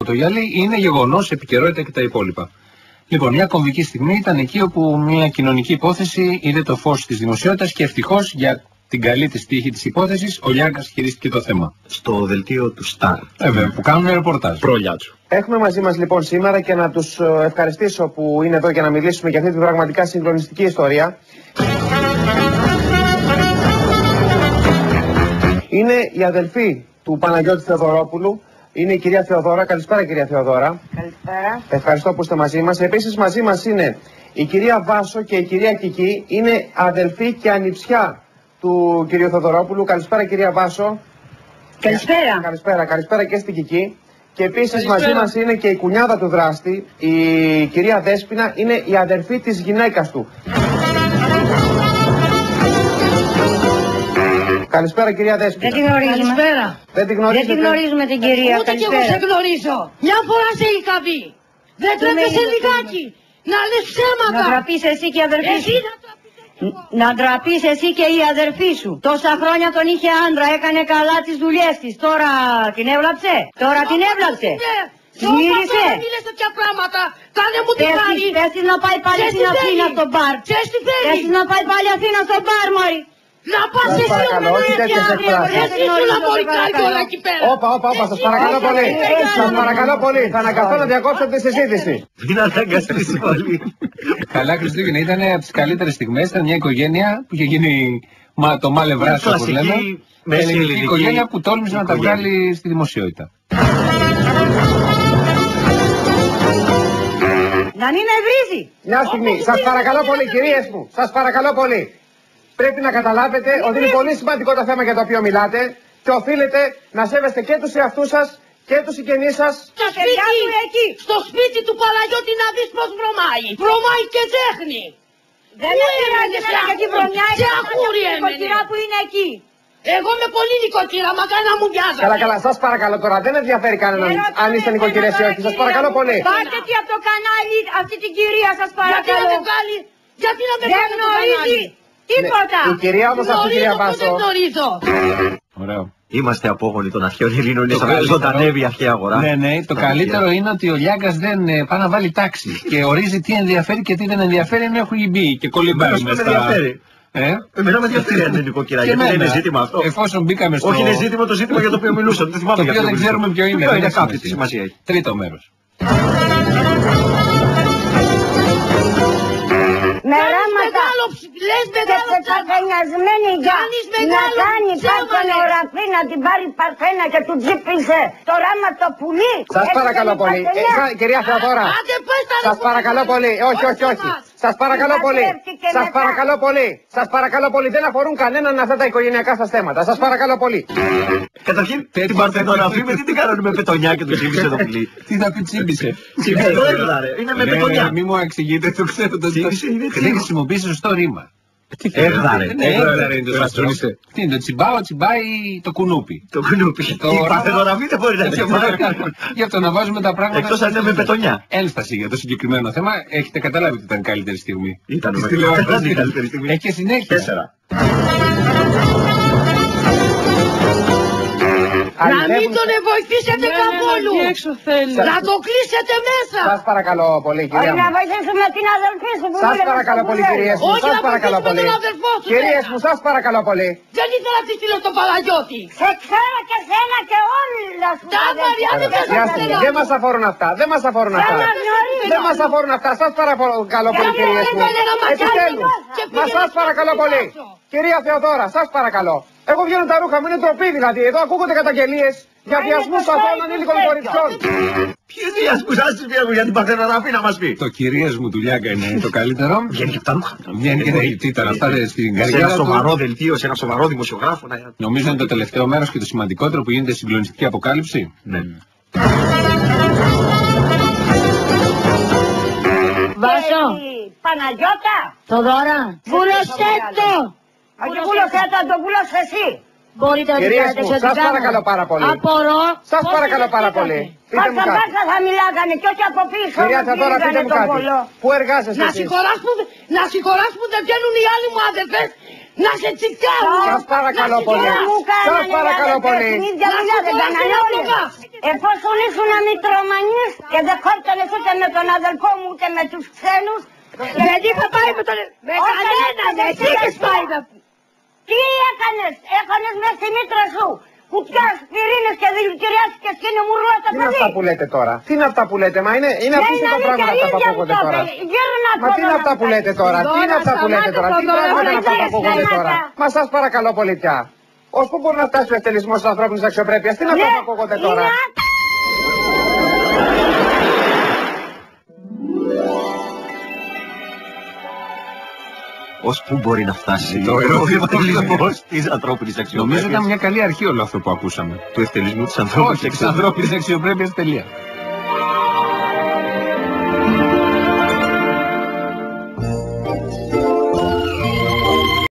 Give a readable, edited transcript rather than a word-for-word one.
το γυαλί, είναι γεγονός, επικαιρότητα και τα υπόλοιπα. Λοιπόν, μια κομβική στιγμή ήταν εκεί όπου μια κοινωνική υπόθεση είδε το φως της δημοσιότητας και ευτυχώς για την καλή της τύχη της υπόθεσης, ο Λιάγκας χειρίστηκε το θέμα. Στο δελτίο του Σταρ. Βέβαια, που κάνουν ρεπορτάζ. Προλιάτσου. Έχουμε μαζί μας λοιπόν σήμερα και να τους ευχαριστήσω που είναι εδώ για να μιλήσουμε για αυτή την πραγματικά συγκλονιστική ιστορία. Είναι η αδελφή του Παναγιώτη Θεοδωρόπουλου. Είναι η κυρία Θεοδώρα. Καλησπέρα, κυρία Θεοδώρα. Καλησπέρα. Ευχαριστώ που είστε μαζί μας. Επίσης μαζί μας είναι η κυρία Βάσο και η κυρία Κική. Είναι αδελφή και ανιψιά του κυρίου Θεοδωρόπουλου. Καλησπέρα, κυρία Βάσο. Καλησπέρα. Καλησπέρα και στην Κική. Και επίσης μαζί μας είναι και η κουνιάδα του δράστη, η κυρία Δέσποινα, είναι η αδερφή της γυναίκας του. Καλησπέρα, κυρία Δέσποινα. Δεν τη γνωρίζουμε. Καλησπέρα. Δεν τη γνωρίζετε. Δεν τη γνωρίζουμε την κυρία. Ούτε κι εγώ σε γνωρίζω. Μια φορά σε είχα δει. Δεν τρέπεσαι λιγάκι να λες ψέματα. Να τραπείς εσύ και η αδερφή σου. Να ντραπείς εσύ και η αδερφή σου. Τόσα χρόνια τον είχε άντρα, έκανε καλά τις δουλειές της. Τώρα την έβλαψε. Μίλησε. Μίλησε τέτοια πράγματα. Κάνε μου την χάρη. Πες της να πάει πάλι στην Αθήνα στο μπαρ. Πες της να πάει πάλι Αθήνα στο μπαρ, μωρή. Να πας εσύ εσύ σου λαμπορικάρει όλα εκεί πέρα. Όπα, σας παρακαλώ πολύ. Σας παρακαλώ πολύ. Θα αναγκαστώ να διακόψω τη συζήτηση. Μην αναγκαστείς όλοι. Καλά Χριστούγεννα, ήταν από τις καλύτερες στιγμές. Ήταν μια οικογένεια που είχε γίνει το μάλε βράσο, όπως λέμε. Ελληνική οικογένεια που τόλμησε να τα βγάλει στη δημοσιότητα. Να μην με βρίζει. Μια στιγμή, σας παρακαλώ πολύ, κυρίες μου, σας παρακαλώ πολύ. Πρέπει να καταλάβετε ότι είναι πολύ σημαντικό το θέμα για το οποίο μιλάτε και οφείλετε να σέβεστε και τους εαυτούς σας και τους συγγενείς σας. Στο σπίτι του Παναγιώτη να δεις πως βρωμάει. Βρωμάει και τέχνη. Δεν είναι γιατί βρωμιάει και αχούρι νοικοκυρά που είναι εκεί. Εγώ είμαι πολύ νοικοκυρά, μακάρι να μου βιάζατε. Καλά, σας παρακαλώ τώρα, δεν ενδιαφέρει κανέναν αν είστε νοικοκυρές ή όχι, σας παρακαλώ πολύ. Πάρτε τι από το κανάλι αυτή την κυρία, σας παρακαλώ. Γιατί να με βγάλει το κανάλι. Τίποτα! Η κυρία όμως αυτή, κυρία Βάσο. Δεν γνωρίζω. Ωραίο. Είμαστε απόγονοι των αρχαίων Ελλήνων, είναι σαν να ζωντανεύει η αρχαία αγορά. Ναι, το καλύτερο είναι ότι ο Λιάγκας δεν πάει να βάλει τάξη και ορίζει τι ενδιαφέρει και τι δεν ενδιαφέρει, ενώ έχουν μπει και κολυμπάει μέσα στα... Εμένα με ενδιαφέρει αν είναι νοικοκυρά, γιατί δεν είναι ζήτημα αυτό. Εφόσον μπήκαμε στο... Όχι, είναι ζήτημα το ζήτημα για το οποίο μιλούσαμε. Δεν θυμάμαι για ποιο δεν ξέρουμε ποιο είναι. Δεν είναι κάποιο, τι σημασία έχει. Τρίτο μέρος. Με ράματα και πεταπενιασμένη για να κάνει παρθενογραφή, να την πάρει παρθένα και του τζίπησε το ράμα το πουλί. Σας παρακαλώ πολύ, κυρία Θεοδώρα, σας παρακαλώ πολύ, όχι, σας παρακαλώ πολύ, σας παρακαλώ πολύ, δεν αφορούν κανέναν αυτά τα οικογενειακά σας θέματα, σας παρακαλώ πολύ. Καταρχήν την παρθενογραφή με τι την κάνανε με πετονιά και του τσίμπησε το πουλί. Τι θα πει τσίμπησε. Είναι με πετονιά. Μην μου εξηγείτε, το ξέρω. Δεν χρησιμοποιήσει σωστό ρήμα. Έγδαρε. Τι είναι το τσιμπάω, τσιμπάει το κουνούπι. Το κουνούπι. Η παρθενογραφή δεν μπορεί να είναι. Γι' αυτό να βάζουμε τα πράγματα. Εκτός αν είναι με πετονιά. Ένσταση για το συγκεκριμένο θέμα. Έχετε καταλάβει ότι ήταν η καλύτερη στιγμή. Ήταν η καλύτερη στιγμή. Έχει και συνέχεια. 4. Να μην τον βοηθήσετε καθόλου. Να το κλείσετε μέσα. Σας παρακαλώ πολύ, κυρία μου. Να βοηθήσουμε την αδελφή σου που σας παρακαλώ πολύ, κυρίες μου. Σας παρακαλώ πολύ. Κυρίες μου, σας παρακαλώ πολύ. Δεν ήθελα να τη στείλω στον Παναγιώτη. Σε ξέρω και σένα και όλα σου. Τα Μαριάννη δεν σας θέλω. Δεν μας αφορούν αυτά. Δεν μας αφορούν αυτά. Δεν μας αφορούν αυτά. Σας παρακαλώ πολύ, κυρίες μου. Επιτέλους. Μα σας παρακαλώ πολύ. Κυρία Θεοδώρα, σας παρακαλώ. Εγώ βγαίνω τα ρούχα μου, είναι ντροπή δηλαδή. Εδώ ακούγονται καταγγελίες για βιασμούς αθώων ανήλικων κοριτσιών. Ποιοι βιασμούς, ας τις βγαίνουν για την παρθενογραφή να μας πει. Το κυρίες μου του Λιάγκα είναι το καλύτερο. Βγαίνει και από τα ρούχα. Βγαίνει και τι ήταν αυτά στην Σε καριέρα ένα του. σοβαρό δελτίο, σε ένα σοβαρό δημοσιογράφο. Νομίζω είναι το τελευταίο μέρος και το σημαντικότερο που γίνεται συγκλονιστική αποκάλυψη. Ναι. Βάσο. Παναγιώτα. Το δώρα. Βούλωσέ το. Όχι βούλωσέ το, το βούλωσε εσύ. Μπορείτε να την Κυρίες κάνετε μου, εξωτικά. σας παρακαλώ πάρα πολύ. Απορώ. Σας παρακαλώ πάρα πολύ. Πείτε μου κάτι. Πάσα θα μιλάγανε και όχι από πίσω. Κυρία Θεοδώρα, πείτε μου κάτι. Πού εργάζεστε Να εσείς? συγχωράς που δεν βγαίνουν οι άλλοι μου αδερφές να σε τσικάρουν. Σας παρακαλώ πολύ. Σας παρακαλώ πολύ. Εφόσον ήσουν αμυτρομανείς και δεν χόρτανες ούτε με τον αδελφό μου ούτε με τους ξένους. Δεν είχα πάει με τον... Με κανέναν, εσύ είχες πάει με... Τι έκανες, έκανες μες στη μήτρα σου. Κουτιάς, πυρήνες και δηλητηριάσεις και σκήνει μουρλό το παιδί. Τι είναι αυτά που λέτε τώρα? Τι είναι αυτά που λέτε? Μα είναι απίστευτα πράγματα αυτά που ακούγονται τώρα. Μα τι είναι αυτά που λέτε τώρα? Τι είναι αυτά που λέτε τώρα? Τι πράγματα είναι αυτά που ακούγονται τώρα? Μα σας παρακαλώ πολύ πια. Ως πού μπορεί να φτάσει ο εκτελισμός της ανθρώπινης αξιοπρέπειας? Τι είναι αυτά που ακούγονται τώρα? Ως πού μπορεί να φτάσει το εκτελισμός της ανθρώπινης αξιοπρέπειας? Νομίζω ήταν μια καλή αρχή όλο αυτό που ακούσαμε. Του εκτελισμού της ανθρώπινης Όχι, της ανθρώπινης αξιοπρέπειας, τελεία.